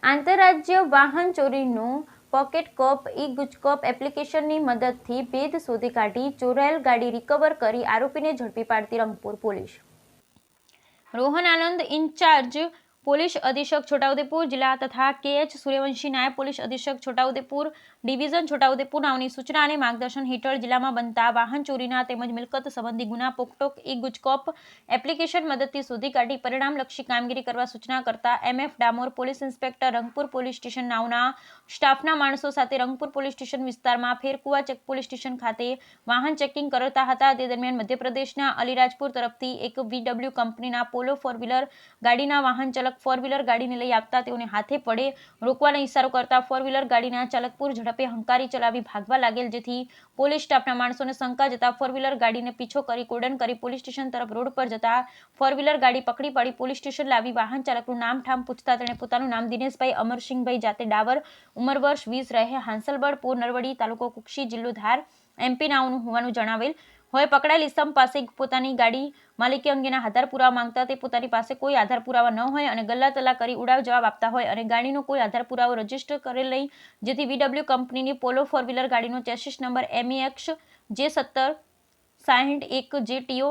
આંતરરાજ્ય વાહન ચોરીનું પોકેટ કોપ ઈ ગુજકોપ એપ્લિકેશનની મદદથી ભેદ શોધી કાઢી ચોરાયેલ ગાડી રિકવર કરી આરોપીને ઝડપી પાડતી રંગપુર પોલીસ. રોહન આનંદ ઇન્ચાર્જ પોલીસ અધિક્ષક છોટાઉદેપુર જિલ્લા તથા કે.એચ. સૂર્યવંશી નાયબ પોલીસ અધિક્ષક છોટાઉદેપુર ડિવિઝન છોટાઉદેપુર નાઓની સૂચના અને માર્ગદર્શન હેઠળ જિલ્લામાં બનતા વાહન ચોરીના તેમજ મિલકત સંબંધી ગુના પોકટોક ઈ ગુજકોપ એપ્લિકેશન મદદથી શોધી કાઢી પરિણામલક્ષી કામગીરી કરવા સૂચના કરતા M F. Damor police inspector Rangpur police station નાઓના સ્ટાફના માણસો સાથે રંગપુર પોલીસ સ્ટેશન વિસ્તારમાં ફેરકુવા ચેક પોલીસ સ્ટેશન ખાતે વાહન ચેકિંગ કરતા હતા. તે દરમિયાન મધ્યપ્રદેશના અલીરાજપુર તરફથી એક VW કંપનીના પોલો ફોર વ્હીલર ગાડીના વાહન ચાલક ફોર વ્હીલર ગાડીને લઈ આવતા તેઓને હાથે પડે રોકવાનો ઇશારો કરતા ફોર વ્હીલર ગાડીના ચાલક પૂર ઝડપે હંકારી ચલાવી ભાગવા લાગેલ, જેથી પોલીસ સ્ટાફના માણસોને શંકા જતા ફોર વ્હીલર ગાડીને પીછો કરી કોર્ડન કરી પોલીસ સ્ટેશન તરફ રોડ પર જતા ફોર વ્હીલર ગાડી પકડી પાડી પોલીસ સ્ટેશન લાવી વાહન ચાલકનું નામ ઠામ પૂછતા તેણે પોતાનું નામ દિનેશભાઈ અમરસિંહભાઈ જાતે ડાવર, ઉંમર વર્ષ 20, રહે હાંસલબડ પોર નરવડી, તાલુકો કુક્ષી, જિલ્લો ધાર, MP નાઓનું હોવાનું જણાવેલ હોય. પકડાયેલ ઇસમ પાસે પોતાની ગાડી માલિકી અંગેના આધાર પુરાવા માંગતા તે પોતાની પાસે કોઈ આધાર પુરાવા ન હોય અને ગલ્લા તલ્લા કરી ઉડાવ જવાબ આપતા હોય અને ગાડીનો કોઈ આધાર પુરાવો રજીસ્ટર કરેલ નહીં, જેથી VW કંપનીની પોલો ફોર વ્હીલર ગાડીનો chassis number MEX J1760 JTO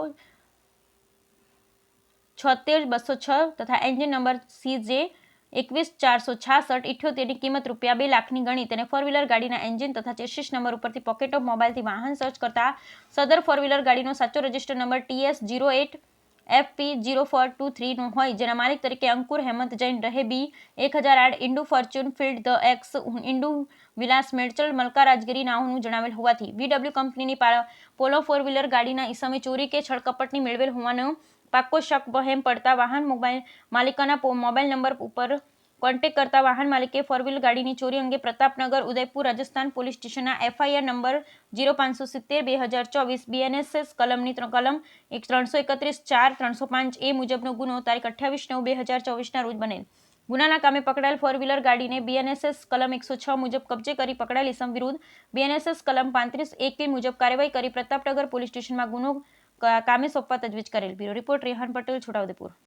76206 તથા એન્જિન નંબર CJ 21466 ની કિંમત રૂપિયા 2 લાખની ગણી તેને ફોર વ્હીલર ગાડીના એન્જિન તથા ચેસિસ નંબર ઉપરથી પોકેટ ઓફ મોબાઈલથી વાહન સર્ચ કરતા સદર ફોર વ્હીલર ગાડીનો સાચો રજિસ્ટર નંબર TS 08FP0423 નો હોય, જેના માલિક તરીકે અંકુર હેમંત જૈન, રહે B 1008 Indu fortune field the X, Indu villas Medchal, Malkajgiri નાઓનું જણાવેલ હોવાથી VW કંપનીની પોલો ફોર વ્હીલર ગાડીના ઈસમે ચોરી કે છળકપટની મેળવેલ હોવાનો પાક્કો શક વહેમ પડતા વાહન માલિકાના મોબાઈલ નંબર ઉપર કોન્ટેક્ટ કરતા વાહન માલિકે ફોર વ્હીલર ગાડીની ચોરી અંગે પ્રતાપનગર, ઉદયપુર, રાજસ્થાન પોલીસ સ્ટેશનના FIR નંબર 0570/2024 BNSS કલમની કલમ 331(4)305A મુજબનો ગુનો તારીખ 28/9/2024 રોજ બનેલ. ગુનાના કામે પકડાયેલ ફોર વ્હીલર ગાડીને BNSS કલમ 106 મુજબ કબજે કરી પકડાયેલ ઇસમ વિરુદ્ધ BNSS કલમ 35(1) મુજબ કાર્યવાહી કરી પ્રતાપનગર પોલીસ સ્ટેશનમાં ગુનો કામે સોંપવા તજવીજ કરેલ. Bureau report Rehan Patel, Chhota Udepur.